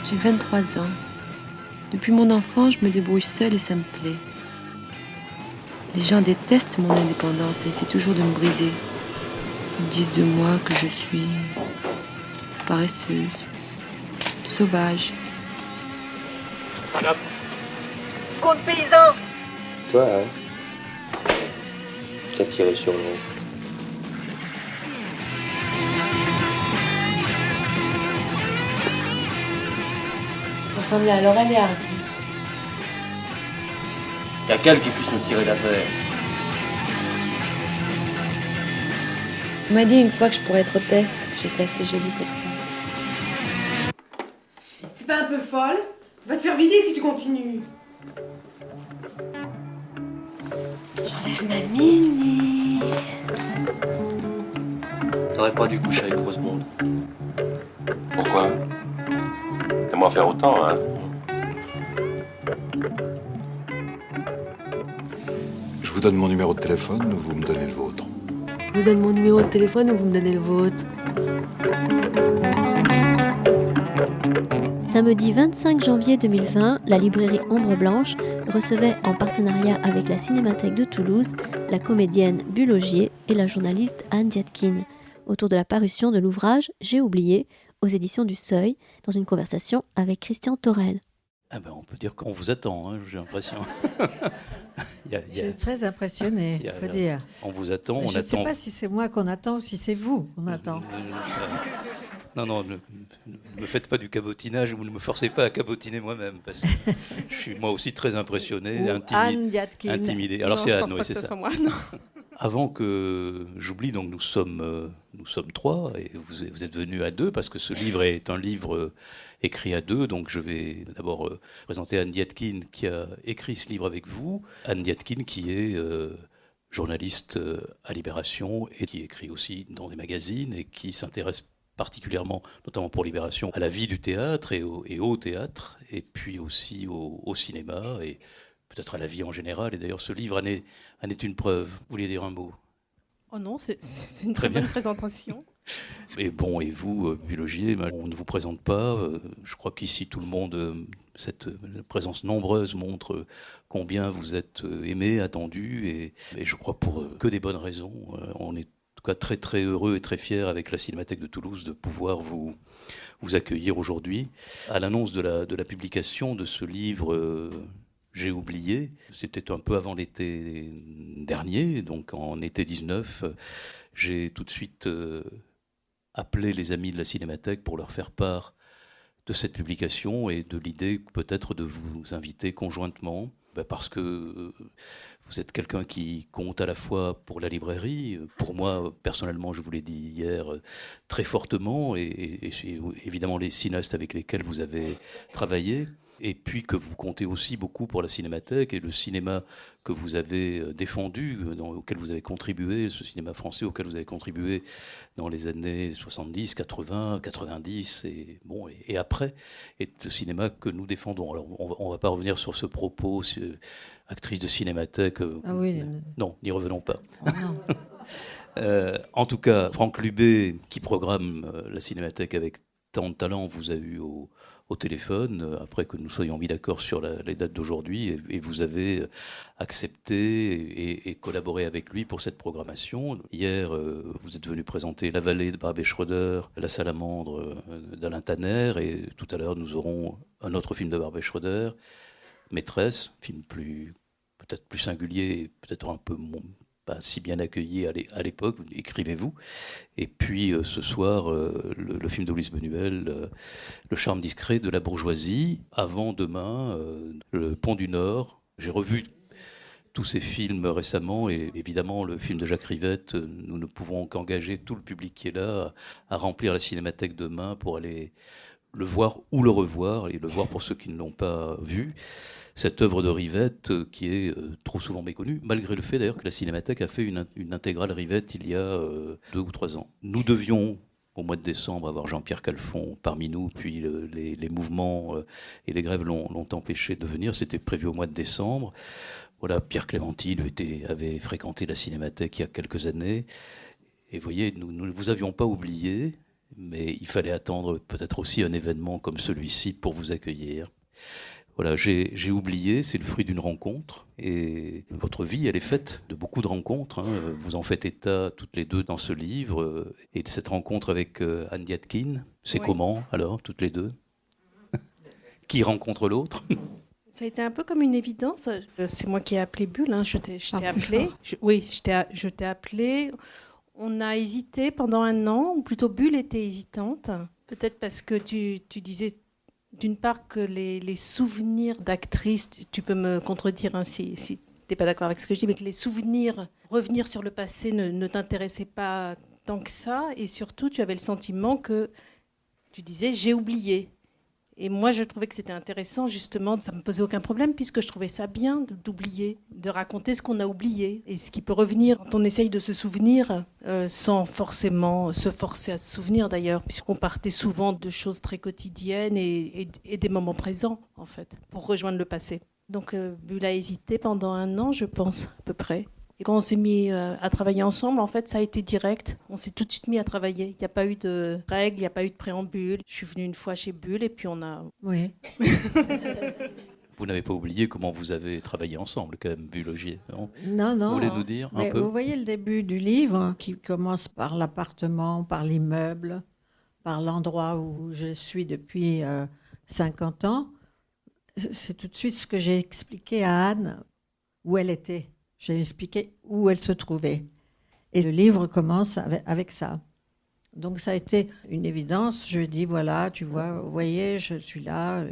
J'ai 23 ans. Depuis mon enfance, je me débrouille seule et ça me plaît. Les gens détestent mon indépendance et essaient toujours de me briser. Ils disent de moi que je suis paresseuse, sauvage. Voilà. Compte paysan! C'est toi, hein, qui a tiré sur nous. On ressemblait à Laurel et Hardy. Y a qu'elle qui puisse nous tirer d'affaire. On m'a dit une fois que je pourrais être hôtesse. J'étais assez jolie pour ça. C'est pas un peu folle? Va te faire vider si tu continues. J'enlève ma mini. T'aurais pas dû coucher avec Rosemonde. Pourquoi? T'aimerais faire autant, hein? Je vous donne mon numéro de téléphone, vous me donnez le vôtre. Je vous donne mon numéro de téléphone ou vous me donnez le vôtre. Samedi 25 janvier 2020, la librairie Ombre Blanche recevait en partenariat avec la Cinémathèque de Toulouse la comédienne Bulogier et la journaliste Anne Diatkin autour de la parution de l'ouvrage J'ai oublié aux éditions du Seuil dans une conversation avec Christian Torel. Ah ben, on peut dire qu'on vous attend, hein, j'ai l'impression. Je suis très impressionnée, il faut dire. On vous attend, Mais on je ne attend. sais pas si c'est moi qu'on attend ou si c'est vous qu'on attend. Non, ne me faites pas du cabotinage ou ne me forcez pas à cabotiner moi-même, parce que je suis moi aussi très impressionné, Anne Diatkin. intimidé. Alors Non, c'est je Anne, pense oui, pas c'est que ce ça. soit moi, non. Avant que j'oublie, donc nous sommes trois, et vous êtes venus à deux, parce que ce livre est un livre écrit à deux, donc je vais d'abord présenter Anne Diatkin, qui a écrit ce livre avec vous. Anne Diatkin, qui est journaliste à Libération, et qui écrit aussi dans des magazines, et qui s'intéresse particulièrement, notamment pour Libération, à la vie du théâtre et au théâtre, et puis aussi au cinéma, et peut-être à la vie en général. Et d'ailleurs, ce livre en est une preuve. Vous vouliez dire un mot? Oh non, c'est une Très très bien. bonne présentation. Et bon, et vous, Bulogier, on ne vous présente pas. Je crois qu'ici, tout le monde, cette présence nombreuse montre combien vous êtes aimé, attendu, et je crois pour que des bonnes raisons. On est en tout cas très très heureux et très fiers avec la Cinémathèque de Toulouse de pouvoir vous accueillir aujourd'hui. À l'annonce de la publication de ce livre J'ai oublié, c'était un peu avant l'été dernier, donc en été 19, j'ai tout de suite appelé les amis de la Cinémathèque pour leur faire part de cette publication et de l'idée peut-être de vous inviter conjointement, parce que vous êtes quelqu'un qui compte à la fois pour la librairie, pour moi personnellement, je vous l'ai dit hier, très fortement, et évidemment les cinéastes avec lesquels vous avez travaillé, et puis que vous comptez aussi beaucoup pour la Cinémathèque et le cinéma que vous avez défendu, auquel vous avez contribué, ce cinéma français auquel vous avez contribué dans les années 70, 80, 90 et après, et le cinéma que nous défendons. Alors on ne va pas revenir sur ce propos, actrice de Cinémathèque. Ah oui. Non, n'y revenons pas. Oh non. En tout cas, Franck Lubé, qui programme la Cinémathèque avec tant de talent, vous a eu au téléphone, après que nous soyons mis d'accord sur les dates d'aujourd'hui, et vous avez accepté et collaboré avec lui pour cette programmation. Hier, vous êtes venu présenter La Vallée de Barbet Schroeder, La Salamandre d'Alain Tanner, et tout à l'heure, nous aurons un autre film de Barbet Schroeder, Maîtresse, film peut-être plus singulier, peut-être un peu pas si bien accueilli à l'époque, écrivez-vous. Et puis ce soir, le film d'Ulysse Benuel, Le charme discret de la bourgeoisie. Avant demain, Le Pont du Nord. J'ai revu tous ces films récemment, et évidemment le film de Jacques Rivette, nous ne pouvons qu'engager tout le public qui est là à remplir la Cinémathèque demain pour aller le voir ou le revoir, et le voir pour ceux qui ne l'ont pas vu. Cette œuvre de Rivette qui est trop souvent méconnue, malgré le fait d'ailleurs que la Cinémathèque a fait une intégrale Rivette il y a 2 ou 3 ans. Nous devions, au mois de décembre, avoir Jean-Pierre Calfon parmi nous, puis les mouvements et les grèves l'ont empêché de venir. C'était prévu au mois de décembre. Voilà, Pierre Clémentine avait fréquenté la Cinémathèque il y a quelques années. Et vous voyez, nous ne vous avions pas oublié. mais il fallait attendre peut-être aussi un événement comme celui-ci pour vous accueillir. Voilà, j'ai oublié, c'est le fruit d'une rencontre, et votre vie, elle est faite de beaucoup de rencontres, hein. Vous en faites état toutes les deux dans ce livre, et de cette rencontre avec Anne Yatkin, c'est comment alors, toutes les deux? Qui rencontre l'autre? Ça a été un peu comme une évidence. C'est moi qui ai appelé Bulle, hein. Je t'ai appelé. Je t'ai appelé. On a hésité pendant un an, ou plutôt Bulle était hésitante. Peut-être parce que tu disais d'une part que les souvenirs d'actrice, tu peux me contredire hein, si tu n'es pas d'accord avec ce que je dis, mais que les souvenirs, revenir sur le passé ne t'intéressaient pas tant que ça. Et surtout, tu avais le sentiment que tu disais « j'ai oublié ». Et moi, je trouvais que c'était intéressant, justement, ça ne me posait aucun problème, puisque je trouvais ça bien d'oublier, de raconter ce qu'on a oublié, et ce qui peut revenir quand on essaye de se souvenir, sans forcément se forcer à se souvenir d'ailleurs, puisqu'on partait souvent de choses très quotidiennes et des moments présents, en fait, pour rejoindre le passé. Donc, Bulle a hésité pendant un an, je pense, à peu près. Et quand on s'est mis à travailler ensemble, en fait, ça a été direct. On s'est tout de suite mis à travailler. Il n'y a pas eu de règles, il n'y a pas eu de préambule. Je suis venue une fois chez Bulle et puis on a... Oui. Vous n'avez pas oublié comment vous avez travaillé ensemble, quand même, Bulle Augier, non? Non. Vous voulez nous dire un peu? Vous voyez le début du livre qui commence par l'appartement, par l'immeuble, par l'endroit où je suis depuis 50 ans. C'est tout de suite ce que j'ai expliqué à Anne, où elle était. J'ai expliqué où elle se trouvait. Et le livre commence avec ça. Donc ça a été une évidence. Je lui ai dit, voilà, tu vois, vous voyez, je suis là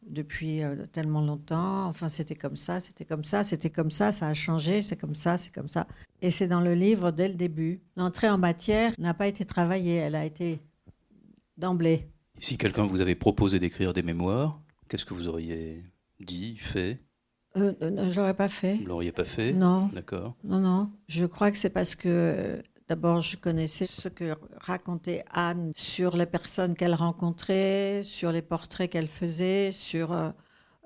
depuis tellement longtemps. Enfin, c'était comme ça, c'était comme ça, c'était comme ça, ça a changé, c'est comme ça, c'est comme ça. Et c'est dans le livre dès le début. L'entrée en matière n'a pas été travaillée, elle a été d'emblée. Si quelqu'un vous avait proposé d'écrire des mémoires, qu'est-ce que vous auriez dit, fait? J'aurais pas fait. Vous ne l'auriez pas fait? Non. D'accord. Non. Je crois que c'est parce que, d'abord, je connaissais ce que racontait Anne sur les personnes qu'elle rencontrait, sur les portraits qu'elle faisait, sur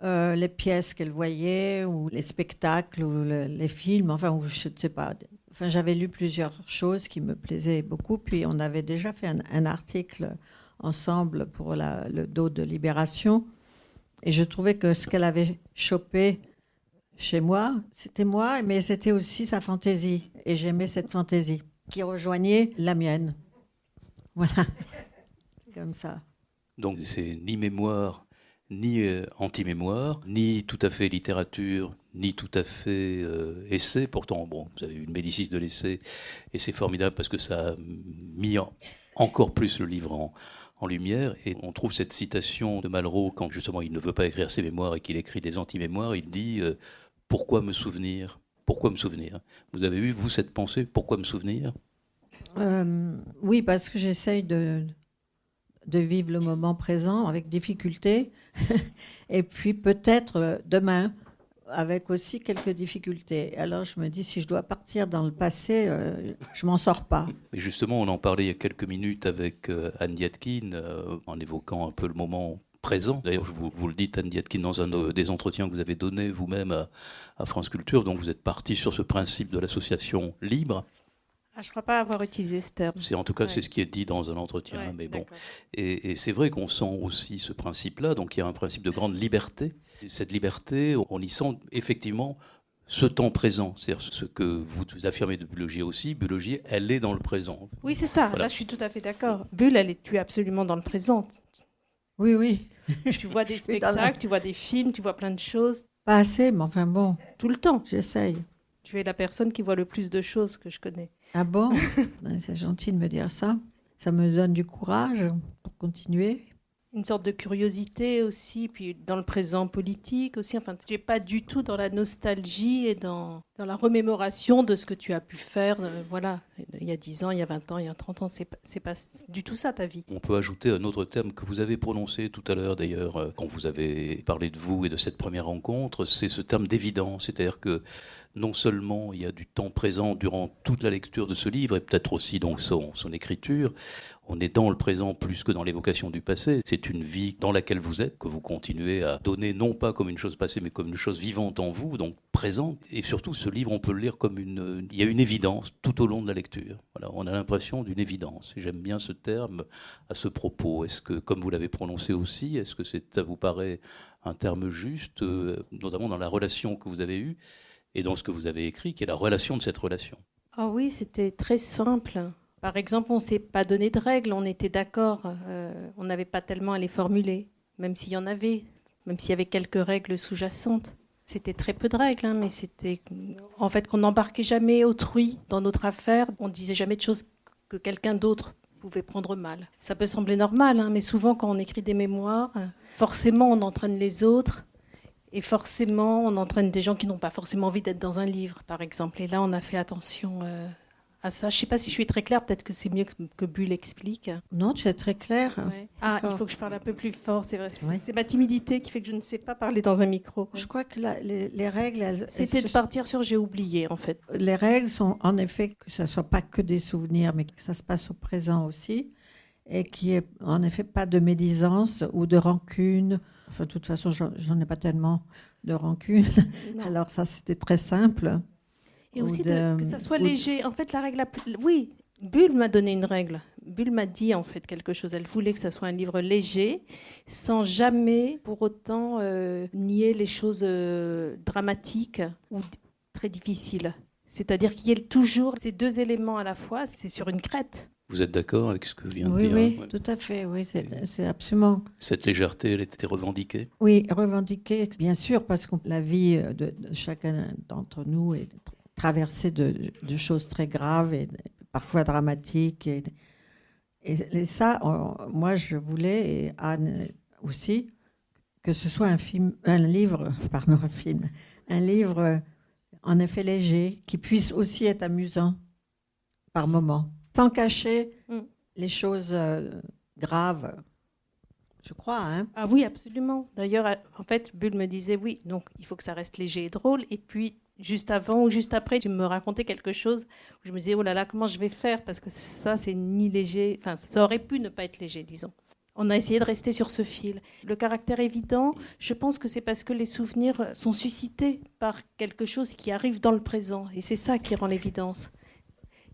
les pièces qu'elle voyait, ou les spectacles, ou les films, enfin, ou je ne sais pas. Enfin, j'avais lu plusieurs choses qui me plaisaient beaucoup, puis on avait déjà fait un article ensemble pour le dos de Libération, et je trouvais que ce qu'elle avait chopé chez moi, c'était moi, mais c'était aussi sa fantaisie. Et j'aimais cette fantaisie qui rejoignait la mienne. Voilà, comme ça. Donc c'est ni mémoire, ni anti-mémoire, ni tout à fait littérature, ni tout à fait essai. Pourtant, bon, vous avez une médicis de l'essai, et c'est formidable parce que ça a mis encore plus le livre en lumière, et on trouve cette citation de Malraux quand justement il ne veut pas écrire ses mémoires et qu'il écrit des anti-mémoires, il dit pourquoi me souvenir? Pourquoi me souvenir? Vous avez eu, vous, cette pensée, pourquoi me souvenir? Oui, parce que j'essaye de vivre le moment présent avec difficulté, et puis peut-être demain, avec aussi quelques difficultés. Alors je me dis, si je dois partir dans le passé, je m'en sors pas. Mais justement, on en parlait il y a quelques minutes avec Anne Yatkin, en évoquant un peu le moment présent. D'ailleurs, vous le dites, Anne Yatkin, dans un des entretiens que vous avez donnés vous-même à France Culture, dont vous êtes parti sur ce principe de l'association libre. Ah, je ne crois pas avoir utilisé ce terme. C'est, en tout cas, c'est ce qui est dit dans un entretien. Ouais, mais bon. d'accord. Et c'est vrai qu'on sent aussi ce principe-là. Donc il y a un principe de grande liberté. Et cette liberté, on y sent effectivement ce temps présent. C'est-à-dire ce que vous affirmez de Bulle Augier aussi. Bulle Augier, elle est dans le présent. Oui, c'est ça. Voilà. Là, je suis tout à fait d'accord. Bulle, tu es absolument dans le présent. Oui. Tu vois des spectacles, tu vois des films, tu vois plein de choses. Pas assez, mais enfin bon. Tout le temps. J'essaye. Tu es la personne qui voit le plus de choses que je connais. Ah bon? C'est gentil de me dire ça. Ça me donne du courage pour continuer. Une sorte de curiosité aussi, puis dans le présent politique aussi. Enfin, tu n'es pas du tout dans la nostalgie et dans la remémoration de ce que tu as pu faire. Voilà, il y a 10 ans, il y a 20 ans, il y a 30 ans. C'est pas du tout ça ta vie. On peut ajouter un autre terme que vous avez prononcé tout à l'heure, d'ailleurs, quand vous avez parlé de vous et de cette première rencontre, c'est ce terme d'évidence. C'est-à-dire que non seulement il y a du temps présent durant toute la lecture de ce livre, et peut-être aussi donc son écriture, on est dans le présent plus que dans l'évocation du passé. C'est une vie dans laquelle vous êtes, que vous continuez à donner non pas comme une chose passée, mais comme une chose vivante en vous, donc présente. Et surtout, ce livre, on peut le lire comme il y a une évidence tout au long de la lecture. Voilà, on a l'impression d'une évidence. Et j'aime bien ce terme à ce propos. Est-ce que, comme vous l'avez prononcé aussi, est-ce que ça vous paraît un terme juste, notamment dans la relation que vous avez eue et dans ce que vous avez écrit, qui est la relation de cette relation? Ah oui, c'était très simple. Par exemple, on ne s'est pas donné de règles, on était d'accord, on n'avait pas tellement à les formuler, même s'il y en avait, même s'il y avait quelques règles sous-jacentes. C'était très peu de règles, hein, mais c'était en fait qu'on n'embarquait jamais autrui dans notre affaire, on ne disait jamais de choses que quelqu'un d'autre pouvait prendre mal. Ça peut sembler normal, hein, mais souvent quand on écrit des mémoires, forcément on entraîne les autres, et forcément on entraîne des gens qui n'ont pas forcément envie d'être dans un livre, par exemple. Et là, on a fait attention à ça. Je ne sais pas si je suis très claire, peut-être que c'est mieux que Bulle explique. Non, tu es très clair. Ouais. Ah, il faut que je parle un peu plus fort, c'est vrai. Oui. C'est ma timidité qui fait que je ne sais pas parler dans un micro. Je crois que les règles... C'était de partir sur j'ai oublié, en fait. Les règles sont en effet que ça ne soit pas que des souvenirs, mais que ça se passe au présent aussi, et qu'il n'y ait en effet pas de médisance ou de rancune. Enfin, de toute façon, j'en ai pas tellement de rancune. Non. Alors ça, c'était très simple. Et aussi que ça soit léger. En fait, la règle... Oui, Bulle m'a donné une règle. Bulle m'a dit, en fait, quelque chose. Elle voulait que ça soit un livre léger, sans jamais, pour autant, nier les choses dramatiques ou très difficiles. C'est-à-dire qu'il y ait toujours ces deux éléments à la fois. C'est sur une crête. Vous êtes d'accord avec ce que vient de Oui, dire? oui, Ouais. tout à fait. Oui, c'est absolument... Cette légèreté, elle était revendiquée? Oui, revendiquée, bien sûr, parce que la vie de chacun d'entre nous est traversée de choses très graves et parfois dramatiques. Et ça, moi, je voulais, et Anne aussi, que ce soit un livre en effet léger, qui puisse aussi être amusant par moments, sans cacher les choses graves. Je crois, hein. Ah oui, absolument. D'ailleurs, en fait, Bulle me disait oui, donc il faut que ça reste léger et drôle. Et puis, juste avant ou juste après, tu me racontais quelque chose où je me disais, oh là là, comment je vais faire? Parce que ça, c'est ni léger, enfin, ça aurait pu ne pas être léger, disons. On a essayé de rester sur ce fil. Le caractère évident, je pense que c'est parce que les souvenirs sont suscités par quelque chose qui arrive dans le présent. Et c'est ça qui rend l'évidence.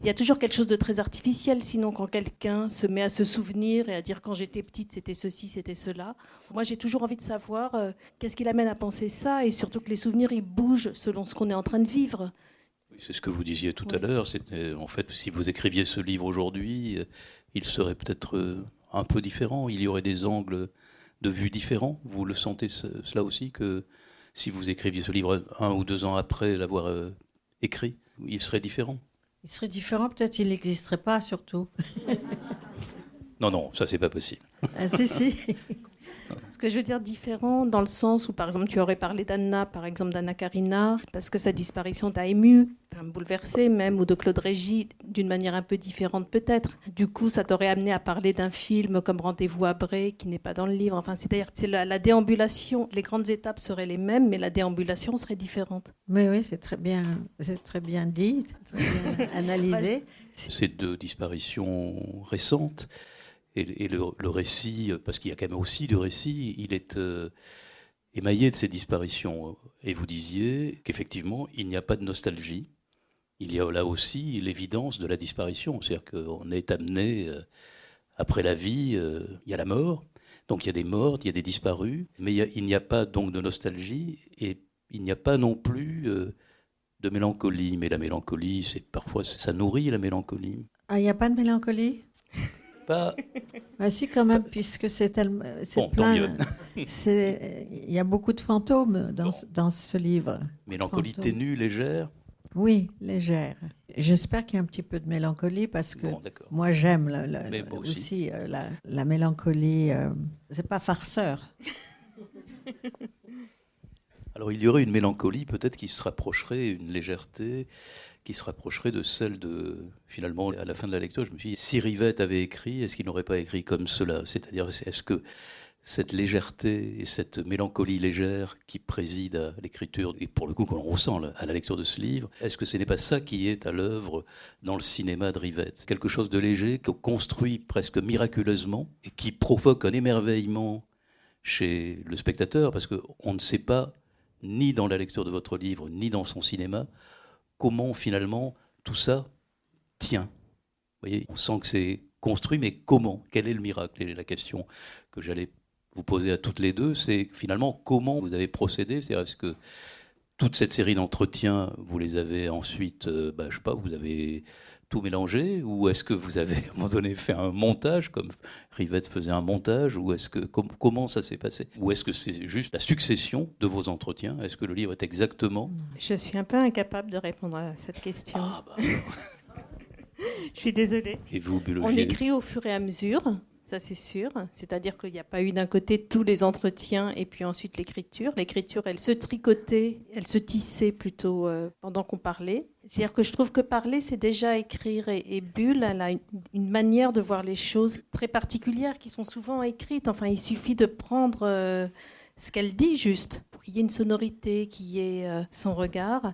Il y a toujours quelque chose de très artificiel, sinon, quand quelqu'un se met à se souvenir et à dire quand j'étais petite, c'était ceci, c'était cela. Moi, j'ai toujours envie de savoir qu'est-ce qui l'amène à penser ça, et surtout que les souvenirs, ils bougent selon ce qu'on est en train de vivre. Oui, c'est ce que vous disiez tout à l'heure. C'était, en fait, si vous écriviez ce livre aujourd'hui, il serait peut-être un peu différent. Il y aurait des angles de vue différents. Vous le sentez cela aussi, que si vous écriviez ce livre 1 ou 2 ans après l'avoir écrit, il serait différent? Il serait différent, peut-être il n'existerait pas, surtout. Non, ça, c'est pas possible. Ah, si. Ce que je veux dire différent dans le sens où, par exemple, tu aurais parlé d'Anna, par exemple d'Anna Karina, parce que sa disparition t'a ému, bouleversé même, ou de Claude Régis, d'une manière un peu différente peut-être. Du coup, ça t'aurait amené à parler d'un film comme Rendez-vous à Bray, qui n'est pas dans le livre. Enfin, c'est-à-dire que c'est la déambulation, les grandes étapes seraient les mêmes, mais la déambulation serait différente. Oui, c'est très bien dit, très bien analysé. Ces 2 disparitions récentes, et le récit, parce qu'il y a quand même aussi du récit, il est émaillé de ces disparitions. Et vous disiez qu'effectivement, il n'y a pas de nostalgie. Il y a là aussi l'évidence de la disparition. C'est-à-dire qu'on est amené, après la vie, il y a la mort. Donc il y a des morts, il y a des disparus. Mais il n'y a pas donc de nostalgie, et il n'y a pas non plus de mélancolie. Mais la mélancolie, parfois, ça nourrit la mélancolie. Ah, il n'y a pas de mélancolie? Pas... Ah si, quand même, puisque c'est plein. Il y a beaucoup de fantômes dans ce livre. Mélancolie ténue, légère? Oui, légère. J'espère qu'il y a un petit peu de mélancolie, parce que moi j'aime aussi la mélancolie. C'est pas farceur. Alors il y aurait une mélancolie peut-être qui se rapprocherait, une légèreté qui se rapprocherait de celle de... Finalement, à la fin de la lecture, je me suis dit, si Rivette avait écrit, est-ce qu'il n'aurait pas écrit comme cela? C'est-à-dire, est-ce que cette légèreté et cette mélancolie légère qui préside à l'écriture, et pour le coup qu'on ressent à la lecture de ce livre, est-ce que ce n'est pas ça qui est à l'œuvre dans le cinéma de Rivette? Quelque chose de léger, qu'on construit presque miraculeusement, et qui provoque un émerveillement chez le spectateur, parce qu'on ne sait pas, ni dans la lecture de votre livre, ni dans son cinéma, comment finalement tout ça tient. Vous voyez, on sent que c'est construit, mais comment? Quel est le miracle? Et la question que j'allais vous poser à toutes les deux, c'est finalement comment vous avez procédé. C'est-à-dire, est-ce que toute cette série d'entretiens, vous les avez ensuite, je sais pas, vous avez tout mélangé, ou est-ce que vous avez à un moment donné fait un montage, comme Rivette faisait un montage, ou est-ce que comment ça s'est passé? Ou est-ce que c'est juste la succession de vos entretiens? Est-ce que le livre est exactement... Je suis un peu incapable de répondre à cette question. Je suis désolée. Et vous, Bulogier? On écrit au fur et à mesure, ça c'est sûr. C'est-à-dire qu'il n'y a pas eu d'un côté tous les entretiens et puis ensuite l'écriture. L'écriture, elle se tricotait, elle se tissait plutôt pendant qu'on parlait. C'est-à-dire que je trouve que parler, c'est déjà écrire. Et Bulle, elle a une manière de voir les choses très particulières qui sont souvent écrites. Enfin, il suffit de prendre ce qu'elle dit juste pour qu'il y ait une sonorité, qu'il y ait son regard.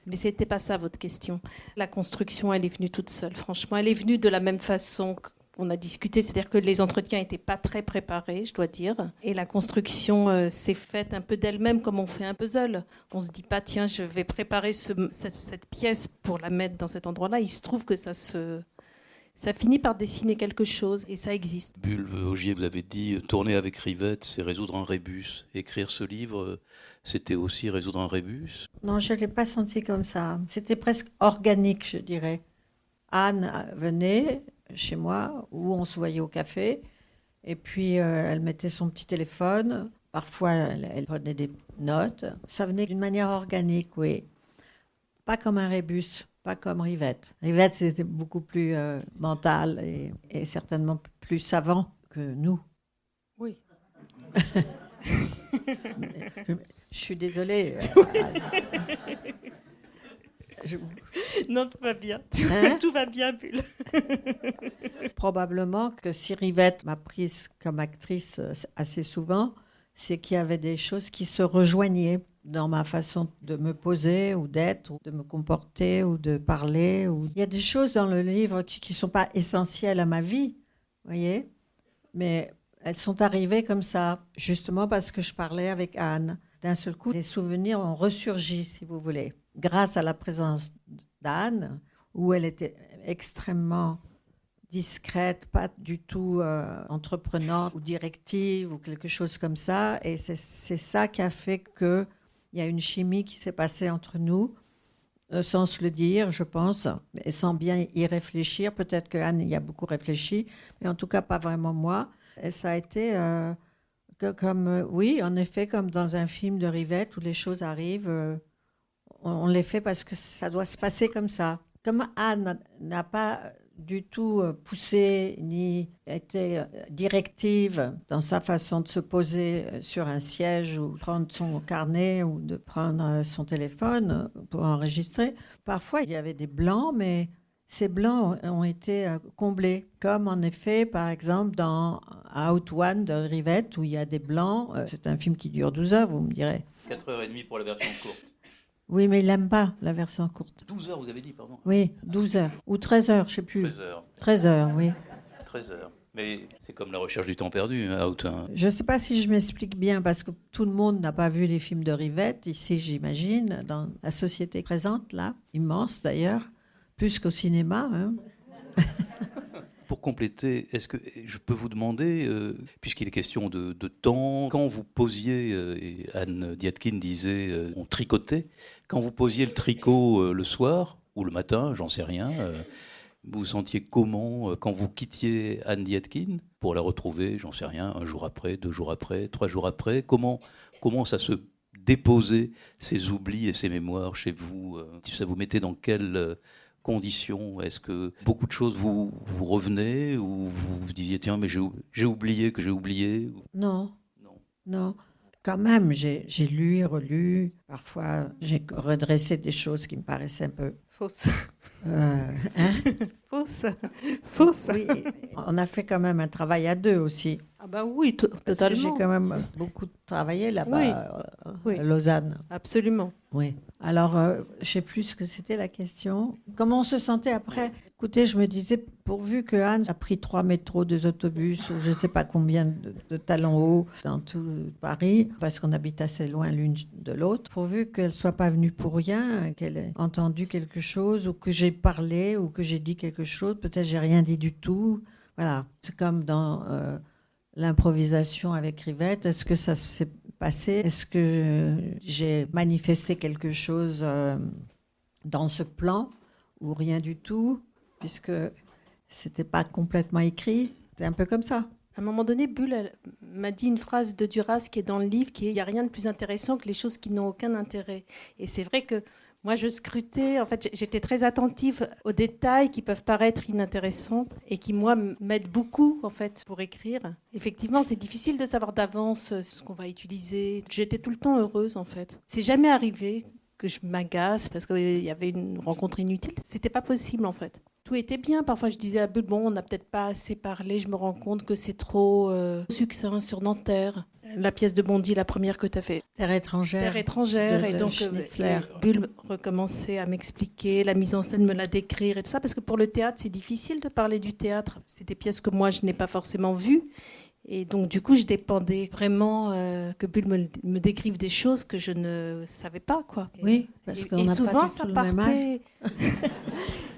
Mais ce n'était pas ça votre question. La construction, elle est venue toute seule, franchement. Elle est venue de la même façon qu'on a discuté, c'est-à-dire que les entretiens n'étaient pas très préparés, je dois dire. Et la construction s'est faite un peu d'elle-même, comme on fait un puzzle. On ne se dit pas, tiens, je vais préparer cette pièce pour la mettre dans cet endroit-là. Il se trouve que ça finit par dessiner quelque chose, et ça existe. Bulle, Ogier, vous avez dit, tourner avec Rivette, c'est résoudre un rébus. Écrire ce livre, c'était aussi résoudre un rébus? Non, je ne l'ai pas senti comme ça. C'était presque organique, je dirais. Anne venait chez moi, où on se voyait au café, et puis elle mettait son petit téléphone. Parfois, elle prenait des notes. Ça venait d'une manière organique, oui. Pas comme un rébus. Pas comme Rivette. Rivette, c'était beaucoup plus mental et certainement plus savant que nous. Oui. Je suis désolée. Non, tout va bien. Tout va bien, Bulle. Probablement que si Rivette m'a prise comme actrice assez souvent, c'est qu'il y avait des choses qui se rejoignaient dans ma façon de me poser ou d'être, ou de me comporter ou de parler. Il y a des choses dans le livre qui ne sont pas essentielles à ma vie, voyez, mais elles sont arrivées comme ça, justement parce que je parlais avec Anne. D'un seul coup, les souvenirs ont ressurgi, si vous voulez, grâce à la présence d'Anne, où elle était extrêmement discrète, pas du tout entreprenante ou directive ou quelque chose comme ça. Et c'est ça qui a fait que il y a une chimie qui s'est passée entre nous, sans se le dire, je pense, et sans bien y réfléchir. Peut-être que Anne y a beaucoup réfléchi, mais en tout cas pas vraiment moi. Et ça a été oui, en effet, comme dans un film de Rivette où les choses arrivent, on les fait parce que ça doit se passer comme ça. Comme Anne n'a pas du tout poussé ni été directive dans sa façon de se poser sur un siège ou prendre son carnet ou de prendre son téléphone pour enregistrer. Parfois, il y avait des blancs, mais ces blancs ont été comblés. Comme en effet, par exemple, dans Out One de Rivette, où il y a des blancs. C'est un film qui dure 12 heures, vous me direz. 4h30 pour la version courte. Oui, mais il n'aime pas la version courte. 12 heures, vous avez dit, pardon. Oui, 12 heures. Ou 13 heures, je ne sais plus. 13 heures. 13 heures, oui. 13 heures. Mais c'est comme la recherche du temps perdu, Out. Je ne sais pas si je m'explique bien, parce que tout le monde n'a pas vu les films de Rivette, ici, j'imagine, dans la société présente, là, immense d'ailleurs, plus qu'au cinéma. Hein. Pour compléter, est-ce que je peux vous demander, puisqu'il est question de temps, quand vous posiez, et Anne Diatkin disait, on tricotait, quand vous posiez le tricot le soir ou le matin, j'en sais rien, vous vous sentiez comment quand vous quittiez Anne Diatkin pour la retrouver, j'en sais rien, un jour après, 2 jours après, 3 jours après, comment ça se déposait, ces oublis et ces mémoires chez vous? Ça vous mettait dans quelle conditions? Est-ce que beaucoup de choses vous revenaient ou vous vous disiez tiens mais j'ai oublié que j'ai oublié? Non. Quand même, j'ai lu et relu. Parfois, j'ai redressé des choses qui me paraissaient un peu... Fausse. Hein? Fausse. Fausse. Oui, on a fait quand même un travail à deux aussi. Ah bah oui, Parce que totalement. j'ai quand même beaucoup travaillé là-bas, Oui. Oui. à Lausanne. Absolument. Oui. Alors, je ne sais plus ce que c'était la question. Comment on se sentait après? Écoutez, je me disais, pourvu que Anne a pris 3 métros, 2 autobus, ou je ne sais pas combien de talons hauts dans tout Paris, parce qu'on habite assez loin l'une de l'autre, pourvu qu'elle ne soit pas venue pour rien, qu'elle ait entendu quelque chose, ou que j'ai parlé, ou que j'ai dit quelque chose, peut-être j'ai rien dit du tout. Voilà. C'est comme dans l'improvisation avec Rivette. Est-ce que ça s'est passé? Est-ce que j'ai manifesté quelque chose dans ce plan, ou rien du tout, puisque c'était pas complètement écrit? C'est un peu comme ça. À un moment donné, Bulle elle m'a dit une phrase de Duras qui est dans le livre, qui est « Il n'y a rien de plus intéressant que les choses qui n'ont aucun intérêt ». Et c'est vrai que moi, je scrutais, en fait, j'étais très attentive aux détails qui peuvent paraître inintéressants et qui, moi, m'aident beaucoup, en fait, pour écrire. Effectivement, c'est difficile de savoir d'avance ce qu'on va utiliser. J'étais tout le temps heureuse, en fait. C'est jamais arrivé que je m'agace parce qu'il y avait une rencontre inutile. C'était pas possible, en fait. Tout était bien. Parfois, je disais à Bulle, bon, on n'a peut-être pas assez parlé. Je me rends compte que c'est trop succinct sur Nanterre. La pièce de Bondy, la première que tu as fait. Terre étrangère. Terre étrangère. Et donc, Bulle recommençait à m'expliquer, la mise en scène, me la décrire et tout ça. Parce que pour le théâtre, c'est difficile de parler du théâtre. C'est des pièces que moi, je n'ai pas forcément vues. Et donc, du coup, je dépendais vraiment que Bulle me décrive des choses que je ne savais pas, quoi. Oui, parce qu'on n'a souvent, pas ça du tout le même âge. partait...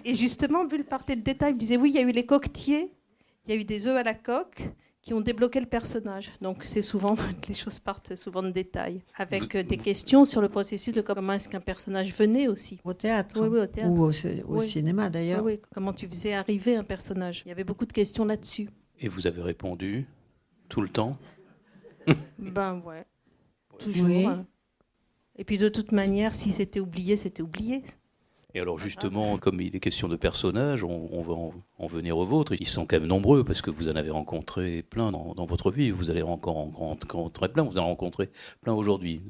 Et justement, Bulle partait de détails. Il me disait, oui, il y a eu les coquetiers, il y a eu des œufs à la coque qui ont débloqué le personnage. Donc, c'est souvent, les choses partent souvent de détails, avec des questions sur le processus de comment est-ce qu'un personnage venait aussi. Au théâtre. Oui, au théâtre. Ou au cinéma, d'ailleurs. Oui, comment tu faisais arriver un personnage. Il y avait beaucoup de questions là-dessus. Et vous avez répondu tout le temps? Ben ouais, toujours. Oui. Hein. Et puis de toute manière, si c'était oublié, c'était oublié. Et alors justement, comme il est question de personnages, on va en venir aux vôtres. Ils sont quand même nombreux parce que vous en avez rencontré plein dans votre vie. Vous allez encore en rencontrer plein. Vous en rencontrez plein aujourd'hui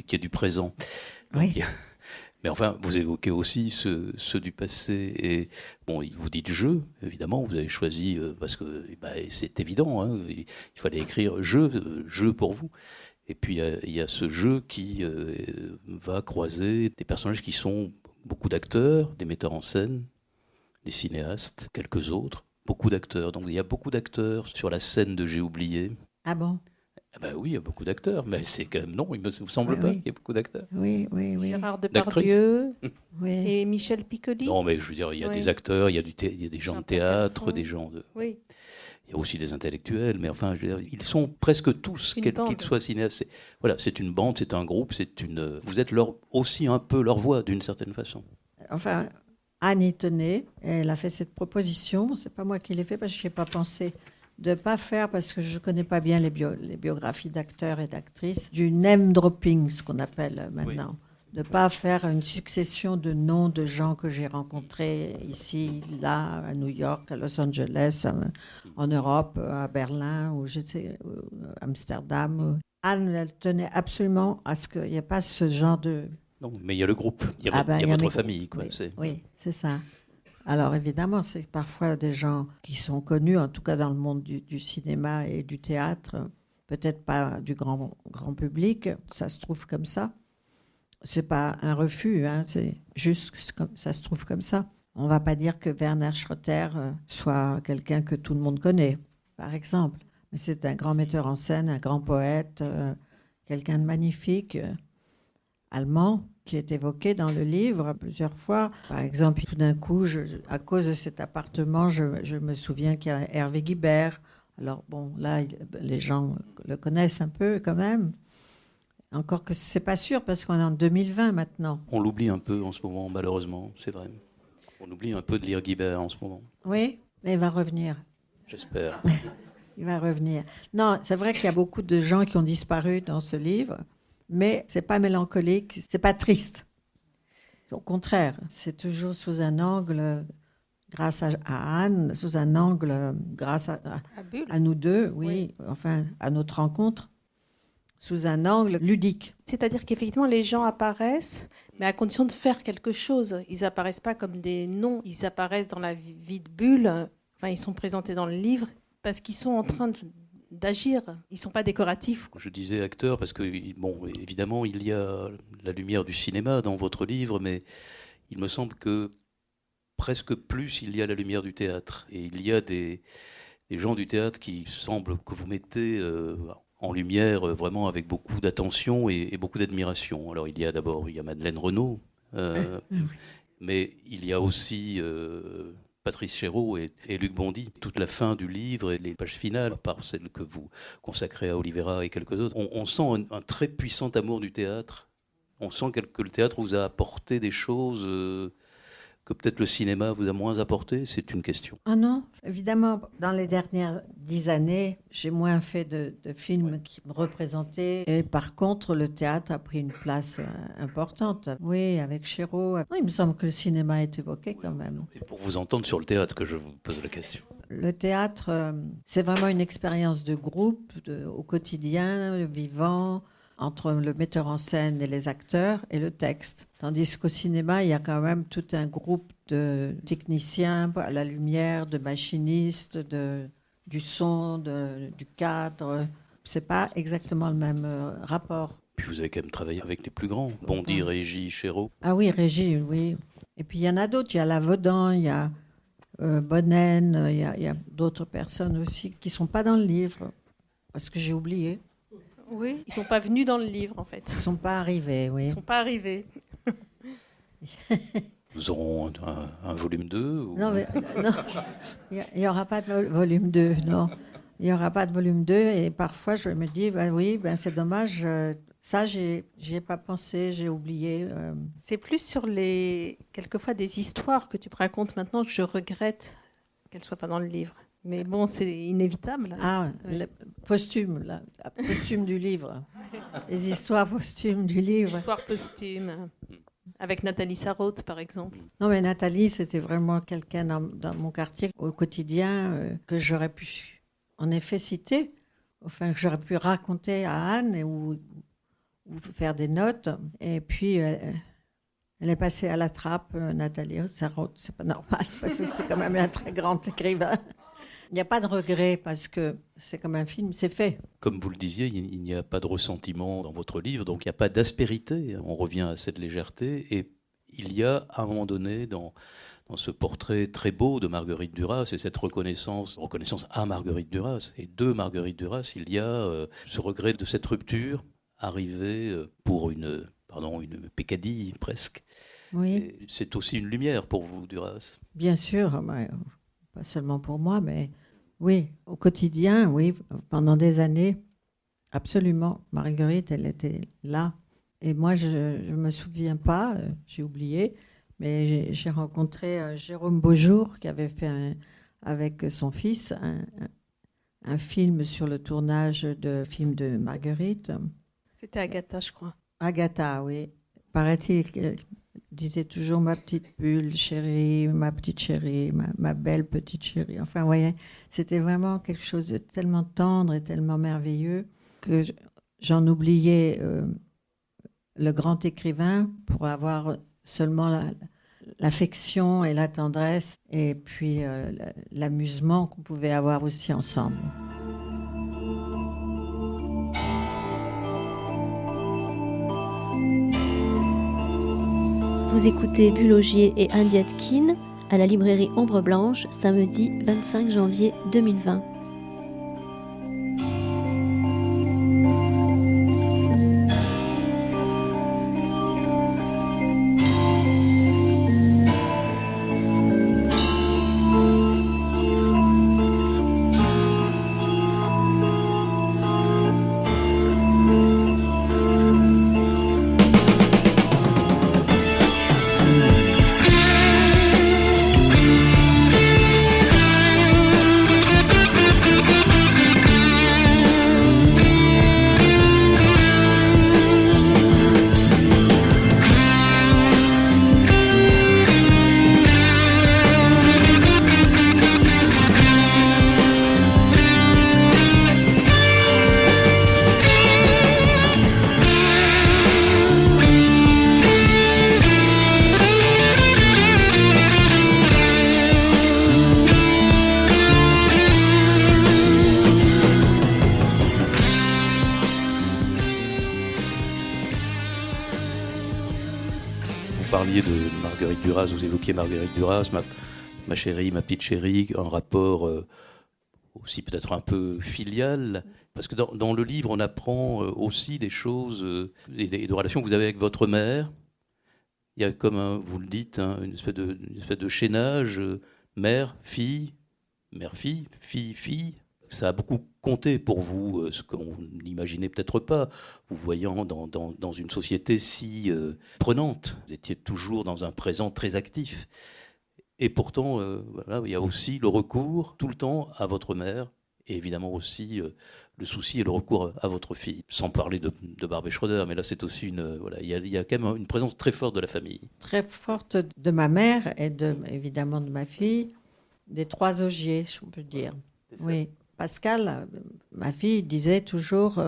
qui est du présent. Donc, Oui. mais enfin, vous évoquez aussi ceux du passé. Et bon, vous dites jeu, évidemment. Vous avez choisi parce que c'est évident. Hein, il fallait écrire jeu pour vous. Et puis il y a ce jeu qui va croiser des personnages qui sont beaucoup d'acteurs, des metteurs en scène, des cinéastes, quelques autres, beaucoup d'acteurs. Donc il y a beaucoup d'acteurs sur la scène de J'ai oublié. Ah bon? Ah ben oui, il y a beaucoup d'acteurs, mais c'est quand même non, il me semble pas oui. qu'il y ait beaucoup d'acteurs. Oui. Gérard Depardieu Oui. et Michel Piccoli. Non, mais je veux dire, il y a Oui. des acteurs, il y a des gens de Jean-Pierre théâtre, Calfon. des gens de... Oui. Il y a aussi des intellectuels, mais enfin, je veux dire, ils sont presque tous, Une quels bande. qu'ils soient cinéastes. Voilà, c'est une bande, c'est un groupe, vous êtes aussi un peu leur voix, d'une certaine façon. Enfin, Anne y tenait. Elle a fait cette proposition. C'est pas moi qui l'ai fait parce que je n'ai pas pensé de ne pas faire, parce que je ne connais pas bien les biographies d'acteurs et d'actrices, du name dropping, ce qu'on appelle maintenant. De ne pas faire une succession de noms de gens que j'ai rencontrés ici, là, à New York, à Los Angeles, en Europe, à Berlin, ou à Amsterdam. Anne, elle tenait absolument à ce qu'il n'y ait pas ce genre de... Non, mais il y a le groupe, il y a votre famille, quoi. Oui, c'est ça. Alors évidemment, c'est parfois des gens qui sont connus, en tout cas dans le monde du cinéma et du théâtre, peut-être pas du grand public, ça se trouve comme ça. C'est pas un refus, hein, c'est juste que ça se trouve comme ça. On va pas dire que Werner Schroeter soit quelqu'un que tout le monde connaît, par exemple. Mais c'est un grand metteur en scène, un grand poète, quelqu'un de magnifique, allemand, qui est évoqué dans le livre plusieurs fois. Par exemple, tout d'un coup, à cause de cet appartement, je me souviens qu'il y a Hervé Guibert. Alors bon, là, les gens le connaissent un peu quand même. Encore que c'est pas sûr, parce qu'on est en 2020 maintenant. On l'oublie un peu en ce moment, malheureusement, c'est vrai. On oublie un peu de lire Guibert en ce moment. Oui, mais il va revenir. J'espère. Il va revenir. Non, c'est vrai qu'il y a beaucoup de gens qui ont disparu dans ce livre, mais c'est pas mélancolique, c'est pas triste. Au contraire, c'est toujours sous un angle, grâce à Anne, sous un angle grâce à nous deux, oui, enfin, à notre rencontre. sous un angle ludique. C'est-à-dire qu'effectivement, les gens apparaissent, mais à condition de faire quelque chose. Ils n'apparaissent pas comme des noms, ils apparaissent dans la vie de bulle. Enfin, ils sont présentés dans le livre parce qu'ils sont en train d'agir. Ils ne sont pas décoratifs. Je disais acteur parce que, bon, évidemment, il y a la lumière du cinéma dans votre livre, mais il me semble que presque plus il y a la lumière du théâtre. Et il y a des gens du théâtre qui semblent que vous mettez en lumière vraiment avec beaucoup d'attention et beaucoup d'admiration. Alors il y a Madeleine Renaud, mais il y a aussi Patrice Chéreau et Luc Bondy. Toute la fin du livre et les pages finales, par celle que vous consacrez à Olivera et quelques autres, on sent un très puissant amour du théâtre. On sent que le théâtre vous a apporté des choses que peut-être le cinéma vous a moins apporté. C'est une question. Ah non, évidemment, dans les dernières 10 années, j'ai moins fait de films qui me représentaient. Et par contre, le théâtre a pris une place importante. Oui, avec Chéreau. Il me semble que le cinéma est évoqué quand même. C'est pour vous entendre sur le théâtre que je vous pose la question. Le théâtre, c'est vraiment une expérience de groupe, au quotidien, vivant, entre le metteur en scène et les acteurs et le texte. Tandis qu'au cinéma, il y a quand même tout un groupe de techniciens à la lumière, de machinistes, du son, du cadre. C'est pas exactement le même rapport. Puis vous avez quand même travaillé avec les plus grands. Bondy, Régis, Chéreau. Ah oui, Régis, oui. Et puis il y en a d'autres. Il y a Lavaudan, il y a Bonnen, il y a d'autres personnes aussi qui ne sont pas dans le livre, parce que j'ai oublié. Oui, ils ne sont pas venus dans le livre, en fait. Ils ne sont pas arrivés, oui. Ils ne sont pas arrivés. Nous aurons un volume 2 ou... Non, mais non, il n'y aura pas de volume 2, non. Il n'y aura pas de volume 2, et parfois je me dis, c'est dommage, ça, j'y ai pas pensé, j'ai oublié. C'est plus sur quelquefois des histoires que tu me racontes maintenant que je regrette qu'elles ne soient pas dans le livre. Mais bon, c'est inévitable. Ah, oui. Le posthume, la posthume du livre. Les histoires posthumes du livre. Histoires posthumes. Avec Nathalie Sarraute, par exemple. Non, mais Nathalie, c'était vraiment quelqu'un dans mon quartier, au quotidien, que j'aurais pu, en effet, citer. Enfin, que j'aurais pu raconter à Anne ou faire des notes. Et puis, elle est passée à la trappe, Nathalie Sarraute. C'est pas normal, parce que c'est quand même un très grand écrivain. Il n'y a pas de regret parce que c'est comme un film, c'est fait. Comme vous le disiez, il n'y a pas de ressentiment dans votre livre, donc il n'y a pas d'aspérité. On revient à cette légèreté. Et il y a, à un moment donné, dans ce portrait très beau de Marguerite Duras, et cette reconnaissance à Marguerite Duras, et de Marguerite Duras, il y a ce regret de cette rupture arrivée pour une pécadille presque. Oui. Et c'est aussi une lumière pour vous, Duras. Bien sûr, pas seulement pour moi, mais oui, au quotidien, oui, pendant des années, absolument. Marguerite, elle était là. Et moi, je ne me souviens pas, j'ai oublié, mais j'ai rencontré Jérôme Beaujour qui avait fait avec son fils un film sur le tournage de film de Marguerite. C'était Agatha, je crois. Agatha, oui. Paraît-il qu'elle disait toujours ma petite bulle chérie, ma petite chérie, ma belle petite chérie. Enfin, vous voyez, c'était vraiment quelque chose de tellement tendre et tellement merveilleux que j'en oubliais le grand écrivain pour avoir seulement l'affection et la tendresse et puis l'amusement qu'on pouvait avoir aussi ensemble. Vous écoutez Bulogier et Anne Yatkin à la librairie Ombre Blanche, samedi 25 janvier 2020. parliez de Marguerite Duras, vous évoquiez Marguerite Duras, ma chérie, ma petite chérie, un rapport aussi peut-être un peu filial, parce que dans le livre, on apprend aussi des choses, des relations que vous avez avec votre mère. Il y a comme, vous le dites, une espèce de chaînage, mère-fille, mère-fille, fille-fille. Ça a beaucoup compté pour vous, ce qu'on n'imaginait peut-être pas, vous voyant dans une société si prenante. Vous étiez toujours dans un présent très actif. Et pourtant, voilà, il y a aussi le recours tout le temps à votre mère, et évidemment aussi le souci et le recours à votre fille. Sans parler de Barbet Schroeder, mais là c'est aussi voilà, il y a quand même une présence très forte de la famille. Très forte de ma mère et évidemment de ma fille, des trois Augier, on peut dire. Oui. Pascal, ma fille, disait toujours,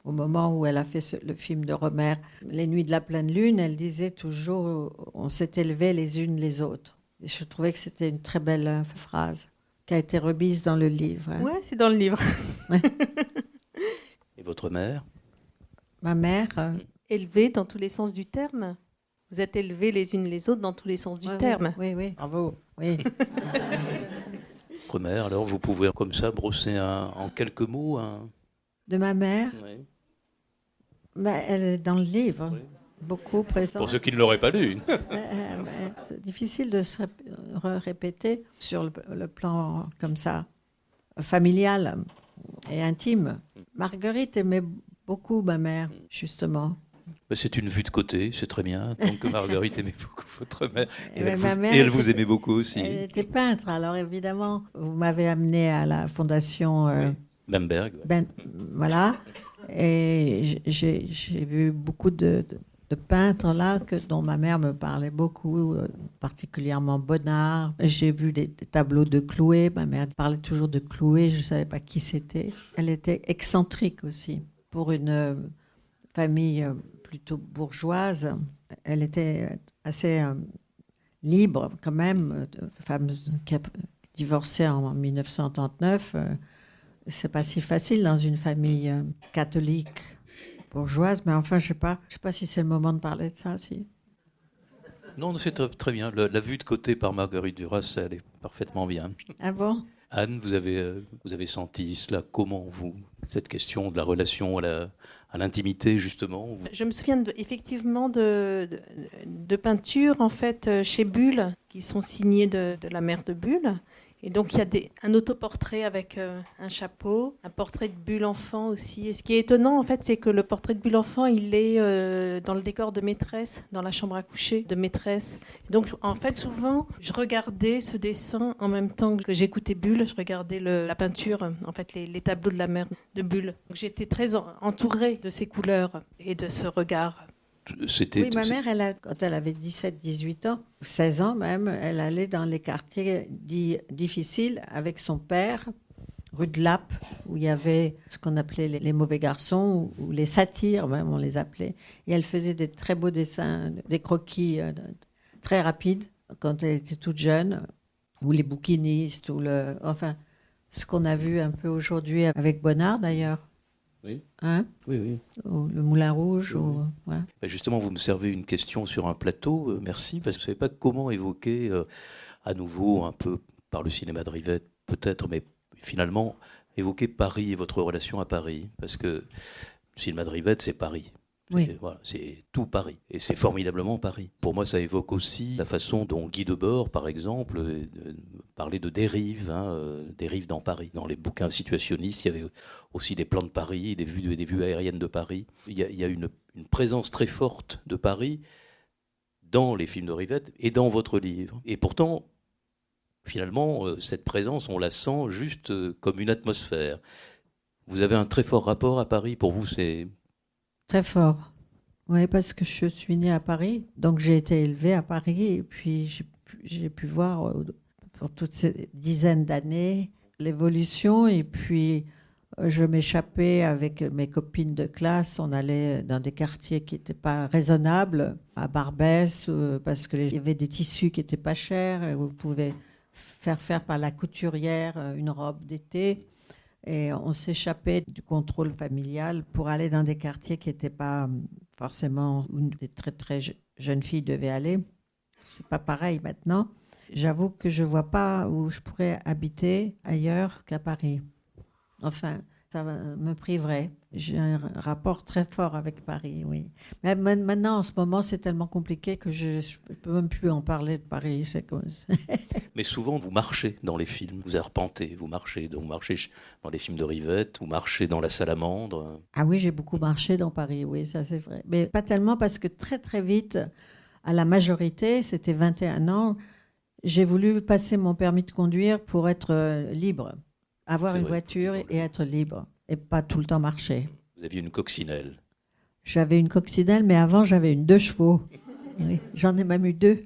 au moment où elle a fait le film de Rohmer, Les Nuits de la pleine lune, elle disait toujours, on s'est élevés les unes les autres. Et je trouvais que c'était une très belle phrase qui a été remise dans le livre. Ouais, c'est dans le livre. Et votre mère? Ma mère... Élevée dans tous les sens du terme. Vous êtes élevés les unes les autres dans tous les sens du terme. Oui, bravo. Oui. Votre mère, alors vous pouvez comme ça brosser en quelques mots De ma mère? Oui. Elle est dans le livre. Oui. Beaucoup présente. Pour ceux qui ne l'auraient pas lu. C'est difficile de se répéter sur le plan comme ça, familial et intime. Marguerite aimait beaucoup ma mère, justement. C'est une vue de côté, c'est très bien. Donc Marguerite aimait beaucoup votre mère. Et mère elle vous aimait beaucoup aussi. Elle était peintre, alors évidemment, vous m'avez amené à la fondation Bamberg. Voilà. Et j'ai vu beaucoup de peintres là dont ma mère me parlait beaucoup, particulièrement Bonnard. J'ai vu des tableaux de Clouet. Ma mère parlait toujours de Clouet, je ne savais pas qui c'était. Elle était excentrique aussi. Pour une famille plutôt bourgeoise, elle était assez libre quand même. Femme qui a divorcé en 1939, c'est pas si facile dans une famille catholique bourgeoise, mais enfin, je sais pas si c'est le moment de parler de ça, si. Non, c'est très bien. La vue de côté par Marguerite Duras, elle est parfaitement bien. Ah bon? Anne, vous avez senti cela comment, vous, cette question de la relation à l'intimité, justement? Je me souviens effectivement de peintures, en fait, chez Bulle, qui sont signées de la mère de Bulle. Et donc, il y a un autoportrait avec un chapeau, un portrait de Bulle enfant aussi. Et ce qui est étonnant, en fait, c'est que le portrait de Bulle enfant, il est dans le décor de maîtresse, dans la chambre à coucher de maîtresse. Donc, en fait, souvent, je regardais ce dessin en même temps que j'écoutais Bulle. Je regardais la peinture, en fait, les tableaux de la mère de Bulle. Donc, j'étais très entourée de ces couleurs et de ce regard. Oui, ma mère, quand elle avait 17-18 ans, 16 ans même, elle allait dans les quartiers dits difficiles avec son père, rue de Lappe, où il y avait ce qu'on appelait les mauvais garçons, ou les satyres même, on les appelait. Et elle faisait des très beaux dessins, des croquis très rapides quand elle était toute jeune, ou les bouquinistes, enfin, ce qu'on a vu un peu aujourd'hui avec Bonnard d'ailleurs. Oui. Hein? Oui. Le Moulin Rouge. Oui. Ouais. Justement, vous me servez une question sur un plateau. Merci, parce que je ne savais pas comment évoquer à nouveau, un peu par le cinéma de Rivette, peut-être, mais finalement, évoquer Paris et votre relation à Paris. Parce que le cinéma de Rivette, c'est Paris. Oui. Voilà, c'est tout Paris. Et c'est formidablement Paris. Pour moi, ça évoque aussi la façon dont Guy Debord, par exemple, parlait de dérives, dérives dans Paris. Dans les bouquins situationnistes, il y avait aussi des plans de Paris, des vues aériennes de Paris. Il y a une présence très forte de Paris dans les films de Rivette et dans votre livre. Et pourtant, finalement, cette présence, on la sent juste comme une atmosphère. Vous avez un très fort rapport à Paris. Pour vous, c'est... Très fort. Oui, parce que je suis née à Paris, donc j'ai été élevée à Paris, et puis j'ai pu voir pour toutes ces dizaines d'années l'évolution, et puis je m'échappais avec mes copines de classe, on allait dans des quartiers qui n'étaient pas raisonnables, à Barbès, parce qu'il y avait des tissus qui n'étaient pas chers, et vous pouvez faire par la couturière une robe d'été. Et on s'échappait du contrôle familial pour aller dans des quartiers qui n'étaient pas forcément où des très très jeunes filles devaient aller. C'est pas pareil maintenant. J'avoue que je vois pas où je pourrais habiter ailleurs qu'à Paris. Enfin, ça me priverait. J'ai un rapport très fort avec Paris, oui. Mais maintenant, en ce moment, c'est tellement compliqué que je ne peux même plus en parler de Paris. Mais souvent, vous marchez dans les films, vous arpentez, vous marchez dans les films de Rivette, vous marchez dans La Salamandre. Ah oui, j'ai beaucoup marché dans Paris, oui, ça c'est vrai. Mais pas tellement parce que très très vite, à la majorité, c'était 21 ans, j'ai voulu passer mon permis de conduire pour être libre. Avoir une voiture et être libre. Et pas tout le temps marcher. Vous aviez une coccinelle. J'avais une coccinelle, mais avant, j'avais une 2 chevaux. Oui, j'en ai même eu 2.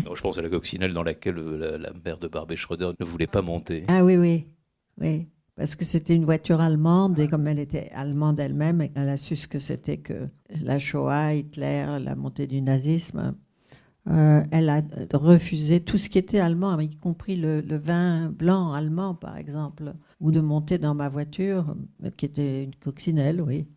Non, je pense à la coccinelle dans laquelle la mère de Barbet Schroeder ne voulait pas monter. Ah oui, oui. Oui, parce que c'était une voiture allemande, et comme elle était allemande elle-même, elle a su ce que c'était que la Shoah, Hitler, la montée du nazisme. Elle a refusé tout ce qui était allemand, y compris le vin blanc allemand, par exemple, ou de monter dans ma voiture, qui était une coccinelle, oui.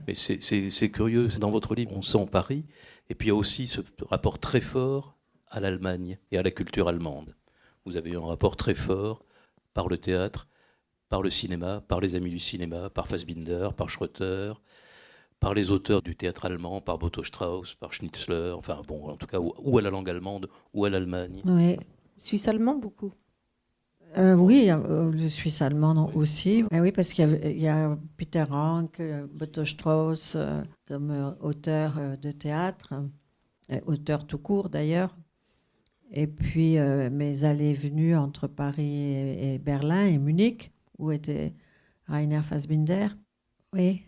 Mais c'est curieux, dans votre livre, on sent Paris, et puis il y a aussi ce rapport très fort à l'Allemagne et à la culture allemande. Vous avez eu un rapport très fort par le théâtre, par le cinéma, par les amis du cinéma, par Fassbinder, par Schröter, par les auteurs du théâtre allemand, par Boto Strauss, par Schnitzler, enfin bon, en tout cas, ou à la langue allemande, ou à l'Allemagne. Oui. Suisse-allemand, beaucoup. Oui, le suisse allemand aussi. Oui, parce qu'il y a Peter Hanke, Boto Strauss comme auteur de théâtre, auteur tout court d'ailleurs. Et puis mes allées et venues entre Paris et Berlin et Munich, où était Rainer Fassbinder. Oui.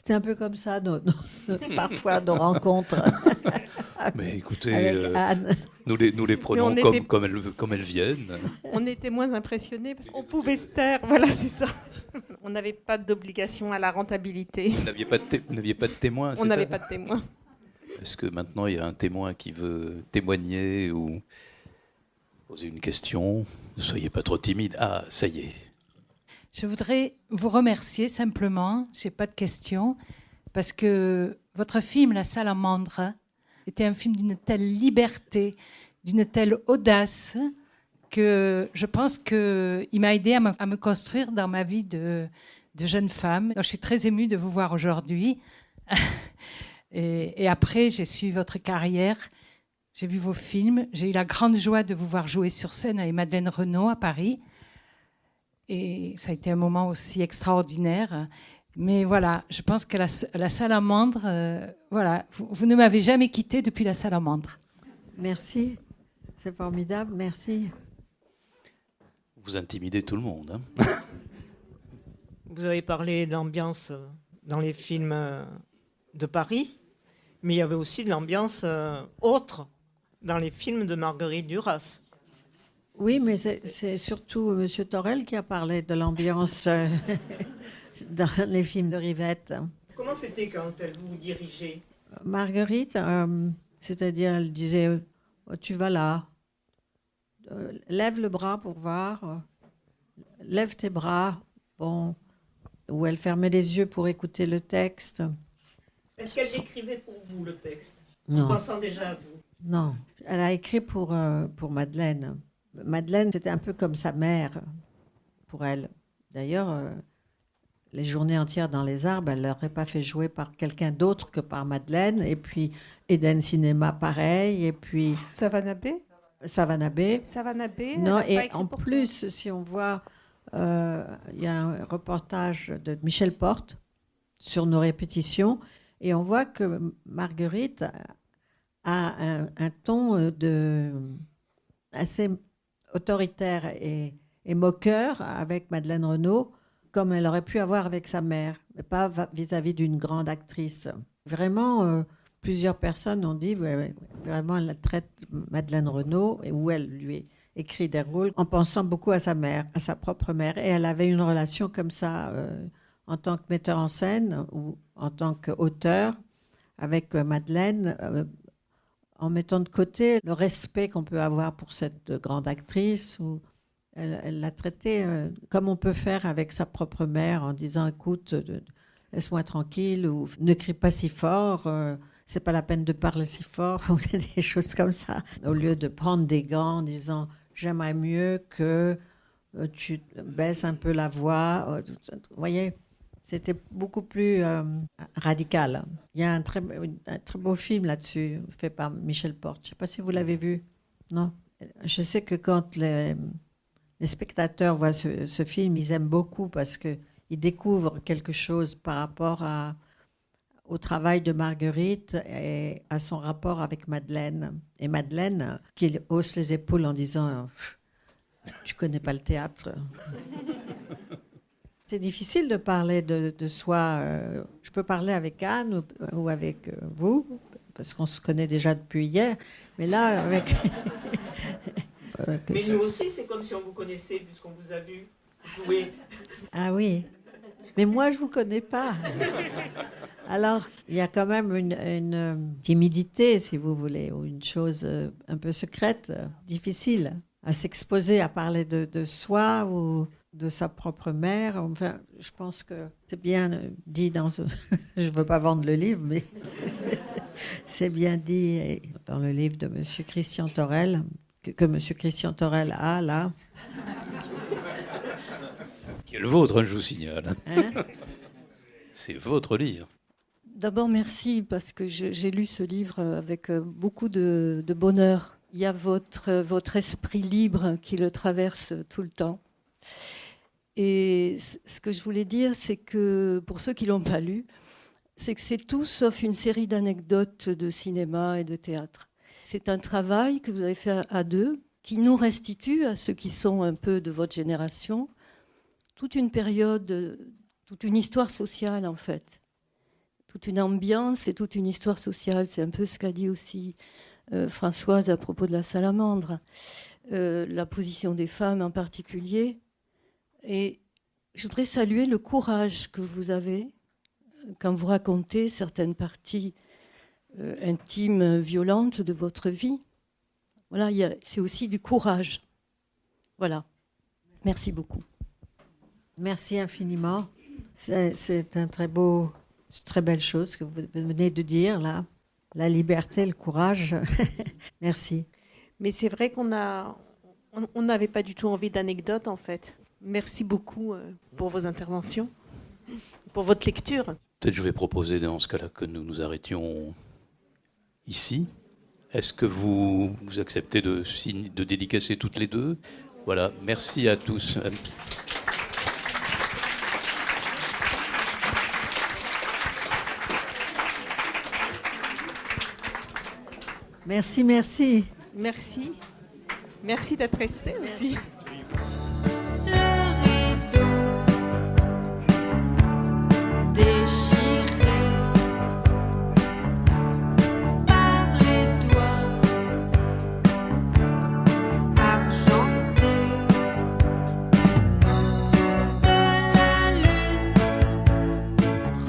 C'est un peu comme ça, parfois, nos rencontres. Mais écoutez, nous les prenons comme elles viennent. On était moins impressionnés parce qu'on pouvait se taire, voilà, c'est ça. On n'avait pas d'obligation à la rentabilité. Vous n'aviez pas de témoin, c'est ça ? On n'avait pas de témoin. Est-ce que maintenant il y a un témoin qui veut témoigner ou poser une question ? Ne soyez pas trop timide. Ah, ça y est. Je voudrais vous remercier simplement, je n'ai pas de questions, parce que votre film La Salamandre était un film d'une telle liberté, d'une telle audace, que je pense qu'il m'a aidé à me construire dans ma vie de jeune femme. Donc, je suis très émue de vous voir aujourd'hui. Et après, j'ai suivi votre carrière, j'ai vu vos films, j'ai eu la grande joie de vous voir jouer sur scène avec Madeleine Renaud à Paris. Et ça a été un moment aussi extraordinaire. Mais voilà, je pense que la Salamandre, voilà, vous ne m'avez jamais quittée depuis La Salamandre. Merci, c'est formidable, merci. Vous intimidez tout le monde. Hein. Vous avez parlé de l'ambiance dans les films de Paris, mais il y avait aussi de l'ambiance autre dans les films de Marguerite Duras. Oui, mais c'est surtout M. Torel qui a parlé de l'ambiance dans les films de Rivette. Comment c'était quand elle vous dirigeait ? Marguerite, c'est-à-dire, elle disait oh, « tu vas là, lève le bras pour voir, lève tes bras », bon, ou elle fermait les yeux pour écouter le texte. Est-ce qu'elle écrivait pour vous le texte ? Non. En pensant déjà à vous ? Non, elle a écrit pour Madeleine. Madeleine, c'était un peu comme sa mère pour elle. D'ailleurs, les journées entières dans les arbres, elle ne l'aurait pas fait jouer par quelqu'un d'autre que par Madeleine. Et puis, Eden Cinéma, pareil. Et puis... Savannah B. Savannah B. Savannah B. Non, et en plus, si on voit, il y a un reportage de Michel Porte sur nos répétitions, et on voit que Marguerite a un ton assez autoritaire et moqueur avec Madeleine Renaud, comme elle aurait pu avoir avec sa mère, mais pas vis-à-vis d'une grande actrice. Vraiment, plusieurs personnes ont dit, vraiment, elle traite Madeleine Renaud, où elle lui écrit des rôles en pensant beaucoup à sa mère, à sa propre mère. Et elle avait une relation comme ça, en tant que metteur en scène ou en tant qu'auteur, avec Madeleine, en mettant de côté le respect qu'on peut avoir pour cette grande actrice. Où elle l'a traitée comme on peut faire avec sa propre mère, en disant, écoute, laisse-moi tranquille, ou ne crie pas si fort, c'est pas la peine de parler si fort, ou des choses comme ça. Au lieu de prendre des gants en disant j'aimerais mieux que tu baisses un peu la voix. Vous voyez, c'était beaucoup plus radical. Il y a un très beau film là-dessus, fait par Michel Porte. Je ne sais pas si vous l'avez vu. Non. Je sais que quand les spectateurs voient ce film, ils aiment beaucoup parce qu'ils découvrent quelque chose par rapport au travail de Marguerite et à son rapport avec Madeleine. Et Madeleine, qui hausse les épaules en disant « Tu connais pas le théâtre ». C'est difficile de parler de soi. Je peux parler avec Anne ou avec vous, parce qu'on se connaît déjà depuis hier. Mais là, avec... Mais nous aussi, c'est comme si on vous connaissait, puisqu'on vous a vu jouer. Ah oui. Mais moi, je ne vous connais pas. Alors, il y a quand même une timidité, si vous voulez, ou une chose un peu secrète, difficile à s'exposer, à parler de soi ou de sa propre mère. Enfin, je pense que c'est bien dit dans... Je ne veux pas vendre le livre, mais c'est bien dit dans le livre de M. Christian Torel, que M. Christian Torel a là. Qui est le vôtre, je vous signale. Hein? C'est votre livre. D'abord, merci, parce que j'ai lu ce livre avec beaucoup de bonheur. Il y a votre esprit libre qui le traverse tout le temps. Et ce que je voulais dire, c'est que, pour ceux qui ne l'ont pas lu, c'est que c'est tout sauf une série d'anecdotes de cinéma et de théâtre. C'est un travail que vous avez fait à deux, qui nous restitue, à ceux qui sont un peu de votre génération, toute une période, toute une histoire sociale, en fait. Toute une ambiance et toute une histoire sociale. C'est un peu ce qu'a dit aussi Françoise à propos de la salamandre. La position des femmes en particulier. Et je voudrais saluer le courage que vous avez quand vous racontez certaines parties intimes, violentes de votre vie. Voilà, c'est aussi du courage. Voilà. Merci beaucoup. Merci infiniment. C'est une très belle chose que vous venez de dire là. La liberté, le courage. Merci. Mais c'est vrai qu'on n'avait pas du tout envie d'anecdotes, en fait. Merci beaucoup pour vos interventions, pour votre lecture. Peut-être je vais proposer dans ce cas-là que nous nous arrêtions ici. Est-ce que vous acceptez de dédicacer toutes les deux? Voilà, merci à tous. Merci, merci. Merci. Merci d'être resté aussi.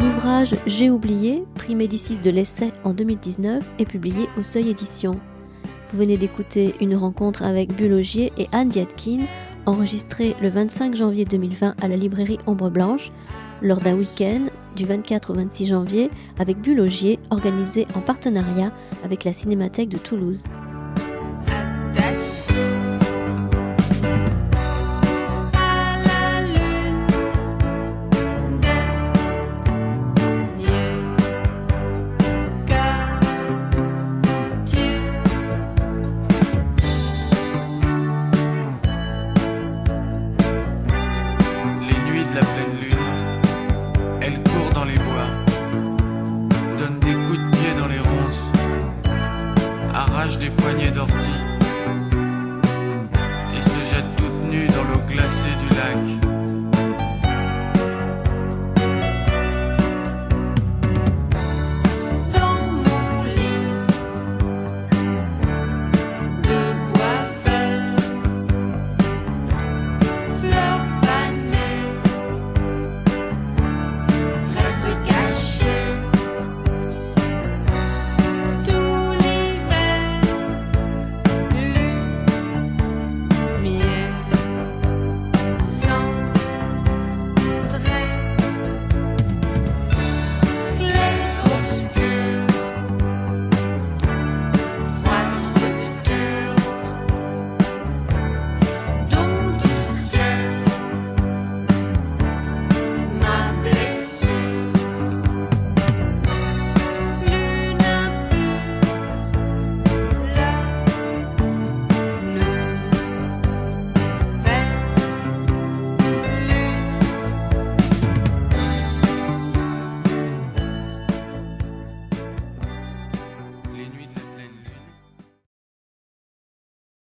L'ouvrage J'ai oublié, prix Médicis de l'essai en 2019, est publié au Seuil Éditions. Vous venez d'écouter une rencontre avec Bulogier et Anne Dyadkine, enregistrée le 25 janvier 2020 à la librairie Ombre Blanche, lors d'un week-end du 24 au 26 janvier avec Bulogier, organisé en partenariat avec la Cinémathèque de Toulouse. Des poignées d'ortie.